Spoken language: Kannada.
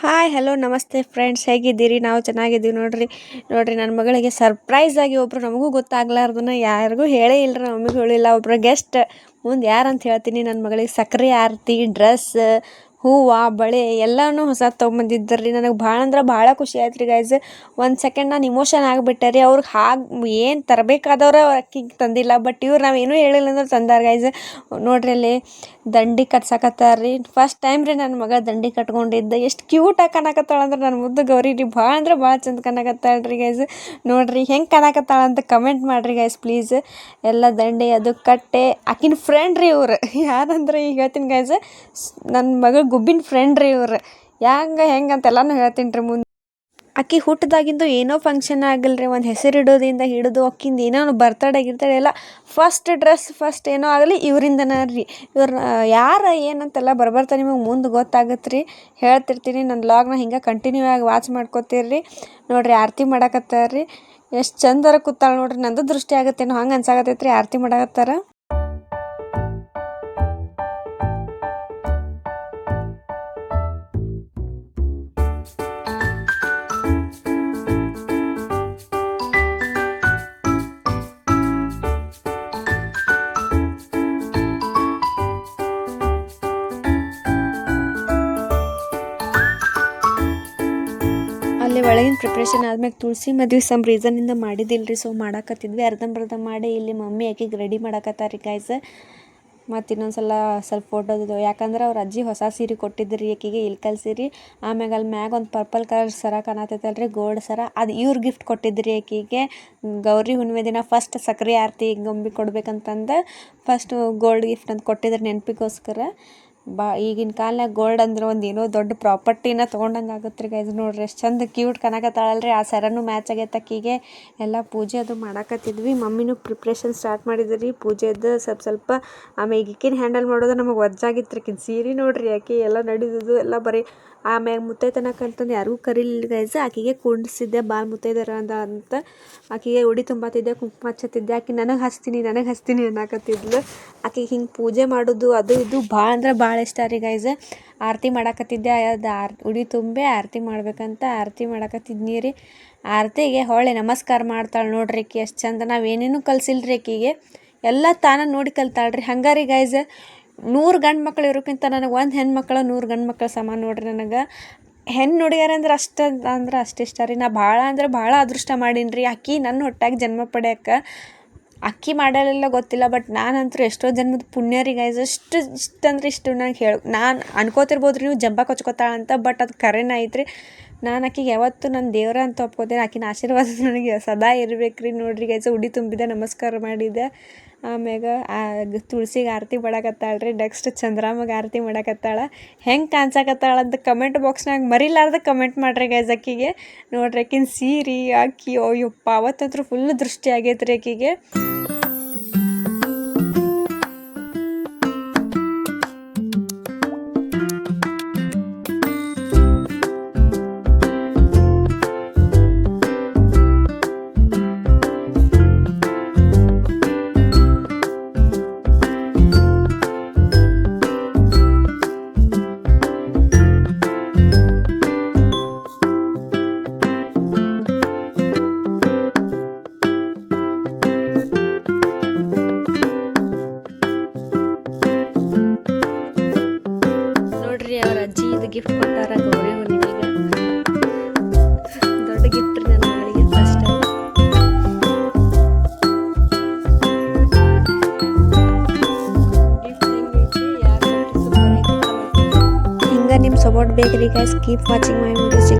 ಹಾಯ್ ಹಲೋ ನಮಸ್ತೆ ಫ್ರೆಂಡ್ಸ್, ಹೇಗಿದ್ದೀರಿ? ನಾವು ಚೆನ್ನಾಗಿದ್ದೀವಿ ನೋಡ್ರಿ. ನನ್ನ ಮಗಳಿಗೆ ಸರ್ಪ್ರೈಸ್ ಆಗಿ ಒಬ್ರು ನಮಗೂ ಗೊತ್ತಾಗ್ಲಾರ್ದನ್ನ ಯಾರಿಗೂ ಹೇಳೇ ಇಲ್ಲರಿ, ನಮ್ಮ ಮಮ್ಮಿಗೂ ಹೇಳಿಲ್ಲ. ಒಬ್ಬರು ಗೆಸ್ಟ್ ಮುಂದೆ ಯಾರಂತ ಹೇಳ್ತೀನಿ. ನನ್ನ ಮಗಳಿಗೆ ಸಕ್ರೆ ಆರತಿ, ಡ್ರೆಸ್, ಹೂವು, ಬಳೆ ಎಲ್ಲನೂ ಹೊಸ ತೊಗೊಂಬಂದಿದ್ದರಿ. ನನಗೆ ಭಾಳ ಅಂದ್ರೆ ಭಾಳ ಖುಷಿ ಆಯ್ತು ರೀ ಗೈಸ್. ಒಂದು ಸೆಕೆಂಡ್ ನಾನು ಇಮೋಷನ್ ಆಗಿಬಿಟ್ಟೆ ರೀ. ಅವ್ರಿಗೆ ಏನು ತರಬೇಕಾದವ್ರು ಅಕ್ಕಿಗೆ ತಂದಿಲ್ಲ, ಬಟ್ ಇವ್ರು ನಾವೇನೂ ಹೇಳಿಲ್ಲ ಅಂದ್ರೆ ತಂದಾರ ಗೈಸ್. ನೋಡ್ರಿ ಅಲ್ಲಿ ದಂಡಿ ಕಟ್ಸಕತ್ತಾರ ರೀ. ಫಸ್ಟ್ ಟೈಮ್ ರೀ ನನ್ನ ಮಗ ದಂಡಿ ಕಟ್ಕೊಂಡಿದ್ದ. ಎಷ್ಟು ಕ್ಯೂಟಾಗಿ ಕಾಣಕತ್ತಾಳ ಅಂದ್ರೆ ನನ್ನ ಮುದ್ದು ಗೌರಿ ರೀ. ಭಾಳ ಅಂದ್ರೆ ಭಾಳ ಚಂದ ಕಾಣಕತ್ತಾಳ ರೀ ಗೈಸ್. ನೋಡ್ರಿ ಹೆಂಗೆ ಕಾಣಕತ್ತಾಳ ಅಂತ ಕಮೆಂಟ್ ಮಾಡಿರಿ ಗೈಸ್ ಪ್ಲೀಸ್. ಎಲ್ಲ ದಂಡಿ ಅದು ಕಟ್ಟೆ ಆಕಿನ ಫ್ರೆಂಡ್ ರೀ ಇವ್ರು. ಯಾರಂದ್ರೆ ಈಗ ಹೇಳ್ತೀನಿ ಗೈಸ್, ನನ್ನ ಮಗ ಗುಬ್ಬಿನ ಫ್ರೆಂಡ್ ರೀ ಇವ್ರು. ಹೆಂಗೆ ಅಂತೆಲ್ಲನೂ ಹೇಳ್ತೀನಿ ರೀ ಮುಂದೆ. ಆಕಿ ಹುಟ್ಟಿದಾಗಿಂದು ಏನೋ ಫಂಕ್ಷನ್ ಆಗಲ್ರಿ, ಒಂದು ಹೆಸರಿಡೋದಿಂದ ಹಿಡಿದು ಆಕಿಂದು ಏನೋ ಬರ್ತಡೇ ಗಿರ್ತಡೇ ಎಲ್ಲ ಫಸ್ಟ್ ಡ್ರೆಸ್ ಫಸ್ಟ್ ಏನೋ ಆಗಲಿ ಇವರಿಂದನೇ ರೀ. ಇವ್ರು ಯಾರು ಏನಂತೆಲ್ಲ ಬರ್ಬರ್ತಾ ನಿಮಗೆ ಮುಂದೆ ಗೊತ್ತಾಗತ್ತೆ ರೀ. ಹೇಳ್ತಿರ್ತೀನಿ ನನ್ನ ವ್ಲಾಗ್ನ ಹಿಂಗೆ ಕಂಟಿನ್ಯೂ ಆಗಿ ವಾಚ್ ಮಾಡ್ಕೋತೀರಿ. ನೋಡಿರಿ ಆರತಿ ಮಾಡಕತ್ತಾರ ರೀ. ಎಷ್ಟು ಚಂದರ ಕೂತಾಳ ನೋಡ್ರಿ. ನಂದು ದೃಷ್ಟಿ ಆಗುತ್ತೇನೋ ಹಂಗೆ ಅನ್ಸಾಕತ್ತೈತೆ ರೀ. ಆರತಿ ಮಾಡಕತ್ತಾರ. ಅಲ್ಲಿ ಒಳಗಿನ ಪ್ರಿಪ್ರೇಷನ್ ಆದ್ಮೇಲೆ ತುಳಸಿ ಮದುವೆ ಸಮ್ ರೀಸನ್ನಿಂದ ಮಾಡಿದ್ದಿಲ್ಲ ರೀ. ಸೊ ಮಾಡಾಕತ್ತಿದ್ವಿ ಅರ್ಧಂಬರ್ಧ ಮಾಡಿ. ಇಲ್ಲಿ ಮಮ್ಮಿ ಆಕಿಗೆ ರೆಡಿ ಮಾಡಾಕತ್ತಾರೆ ರೀ ಗೈಸ್. ಮತ್ತು ಇನ್ನೊಂದು ಸ್ವಲ್ಪ ಫೋಟೋದು, ಯಾಕಂದ್ರೆ ಅವ್ರ ಅಜ್ಜಿ ಹೊಸ ಸೀರೆ ಕೊಟ್ಟಿದ್ರಿ ಆಕಿಗೆ, ಇಲ್ಕಲ್ ಸೀರೆ. ಆಮ್ಯಾಗ ಅಲ್ಲಿ ಮ್ಯಾಗ ಒಂದು ಪರ್ಪಲ್ ಕಲರ್ ಸರ ಕಾಣತೈತಲ್ರಿ, ಗೋಲ್ಡ್ ಸರ, ಅದು ಇವ್ರು ಗಿಫ್ಟ್ ಕೊಟ್ಟಿದ್ರಿ ಆಕಿಗೆ. ಗೌರಿ ಹುಣ್ಣಿಮೆ ದಿನ ಫಸ್ಟ್ ಸಕ್ರೆ ಆರತಿ ಗೊಂಬಿ ಕೊಡ್ಬೇಕಂತಂದು ಫಸ್ಟ್ ಗೋಲ್ಡ್ ಗಿಫ್ಟ್ ಅಂತ ಕೊಟ್ಟಿದ್ರು ನೆನಪಿಗೋಸ್ಕರ. ಈಗಿನ ಕಾಲನಾಗ ಗೋಲ್ಡ್ ಅಂದ್ರೆ ಒಂದು ಏನೋ ದೊಡ್ಡ ಪ್ರಾಪರ್ಟಿನ ತೊಗೊಂಡಂಗೆ ಆಗುತ್ತೆ ರೀ ಗೈಸ್. ನೋಡ್ರಿ ಎಷ್ಟು ಚಂದ ಕ್ಯೂಟ್ ಕಾಣಕತ್ತಾಳಲ್ರಿ. ಆ ಸರನೂ ಮ್ಯಾಚ್ ಆಗೈತೆ ಆಕಿಗೆ. ಎಲ್ಲ ಪೂಜೆ ಅದು ಮಾಡಾಕತ್ತಿದ್ವಿ. ಮಮ್ಮಿನೂ ಪ್ರಿಪ್ರೇಷನ್ ಸ್ಟಾರ್ಟ್ ಮಾಡಿದ್ರಿ ಪೂಜೆದ್ದು ಸ್ವಲ್ಪ. ಆಮೇಲೆ ಈಗಿನ ಹ್ಯಾಂಡಲ್ ಮಾಡೋದು ನಮಗೆ ವಜ್ಜಾಗಿತ್ತು ರೀ. ಆಕಿನ ಸೀರೆ ನೋಡ್ರಿ, ಆಕೆ ಎಲ್ಲ ನಡೆಯೋದು ಎಲ್ಲ ಬರೀ. ಆಮ್ಯಾಗ ಮುತ್ತೈತನಕ್ಕಂತಂದು ಯಾರಿಗೂ ಕರೀಲಿಲ್ಲ ಗೈಸ್. ಆಕಿಗೆ ಕುಂಡಿಸಿದ್ದೆ ಬಾಲ್ ಮುತ್ತೈದರ ಅಂತ. ಆಕಿಗೆ ಉಡಿ ತುಂಬತ್ತಿದ್ದೆ, ಕುಂಕುಮ ಹಚ್ಚತ್ತಿದ್ದೆ. ಆಕೆ ನನಗೆ ಹಚ್ತೀನಿ ಅನ್ನಕತ್ತಿದ್ಲು. ಆಕಿಗೆ ಹಿಂಗೆ ಪೂಜೆ ಮಾಡೋದು ಅದು ಇದು ಭಾಳ ಅಂದ್ರೆ ಭಾಳ ಇಷ್ಟ ರೀ ಗೈಸ್. ಆರತಿ ಮಾಡಾಕತ್ತಿದ್ದೆ. ಅದು ಉಡಿ ತುಂಬೆ ಆರತಿ ಮಾಡ್ಬೇಕಂತ ಆರತಿ ಮಾಡಾಕತ್ತಿದ್ನಿ ರೀ. ಆರತಿಗೆ ಹೊಳ್ಳಿ ನಮಸ್ಕಾರ ಮಾಡ್ತಾಳೆ ನೋಡ್ರಿ ಆಕಿ. ಎಷ್ಟು ಚಂದ. ನಾವೇನೇನು ಕಲ್ಸಿಲ್ರಿ ಆಕಿಗೆ, ಎಲ್ಲ ತಾನ ನೋಡಿ ಕಲ್ತಾಳ್ರಿ. ಹಂಗಾರಿ ಗೈಸ್, 100 ಗಂಡು ಮಕ್ಳು ಇರೋಕ್ಕಿಂತ ನನಗೆ ಒಂದು ಹೆಣ್ಮಕ್ಳು 100 ಗಂಡು ಮಕ್ಳು ಸಮಾನ ನೋಡ್ರಿ. ನನಗೆ ಹೆಣ್ಣು ಹುಡುಗ್ಯಾರ ಅಂದ್ರೆ ಅಷ್ಟು ಇಷ್ಟ ರೀ. ನಾ ಭಾಳ ಅಂದ್ರೆ ಭಾಳ ಅದೃಷ್ಟ ಮಾಡೀನಿ ರೀ. ಆಕಿ ನನ್ನ ಹೊಟ್ಟಾಗಿ ಜನ್ಮ ಪಡ್ಯಾಕ. ಅಕ್ಕಿ ಮಾಡಲಿಲ್ಲ ಗೊತ್ತಿಲ್ಲ, ಬಟ್ ನಾನಂತೂ ಎಷ್ಟೋ ಜನ್ಮದ ಪುಣ್ಯ ರೀ ಗೈಸ್. ಇಷ್ಟು ನಂಗೆ ನಾನು ಅನ್ಕೋತಿರ್ಬೋದು ರೀ ನೀವು ಜಂಬ ಕೊಚ್ಕೋತಾಳಂತ, ಬಟ್ ಅದು ಕರೆನೇ ಐತ್ರಿ. ನಾನು ಆಕಿಗೆ ಯಾವತ್ತೂ ನನ್ನ ದೇವ್ರ ಅಂತ ಒಪ್ಕೋತೀನಿ. ಆಕಿನ ಆಶೀರ್ವಾದ ನನಗೆ ಸದಾ ಇರ್ಬೇಕು ರೀ. ನೋಡ್ರಿ ಗೈಸ್, ಉಡಿ ತುಂಬಿದೆ, ನಮಸ್ಕಾರ ಮಾಡಿದೆ. ಆಮ್ಯಾಗ ತುಳಸಿಗೆ ಆರತಿ ಮಾಡಾಕತ್ತಾಳ್ರಿ. ನೆಕ್ಸ್ಟ್ ಚಂದ್ರಮಗೆ ಆರತಿ ಮಾಡಾಕತ್ತಾಳ. ಹೆಂಗೆ ಕಾಣ್ಸಕತ್ತಾಳ ಅಂತ ಕಮೆಂಟ್ ಬಾಕ್ಸ್ನಾಗ ಮರಿಲಾರ್ದ ಕಮೆಂಟ್ ಮಾಡ್ರಿ ಗೈಸ್ ಆಕಿಗೆ. ನೋಡ್ರಿ ಆಕಿನ ಸೀರೆ ಆಕಿ ಅಯ್ಯಪ್ಪ ಅವತ್ತಂತೂ ಫುಲ್ ದೃಷ್ಟಿ ಆಗೈತೆ ರೀ ಆಕಿಗೆ. ಅವ್ರ ಅಜ್ಜಿ ಇದು ಗಿಫ್ಟ್ ಕೊಟ್ಟಾರ ಗೌರಿ ಹುಣ್ಣಿಮೆಗೆ. ದೊಡ್ಡ ಗಿಫ್ಟ್ ರೀ ನನ್ನ ಮಗಳಿಗೆ ಫಸ್ಟ್. ಹಿಂಗೆ ನಿಮ್ಮ ಸಪೋರ್ಟ್ ಬೇಕ್ರಿ guys. Keep watching my videos.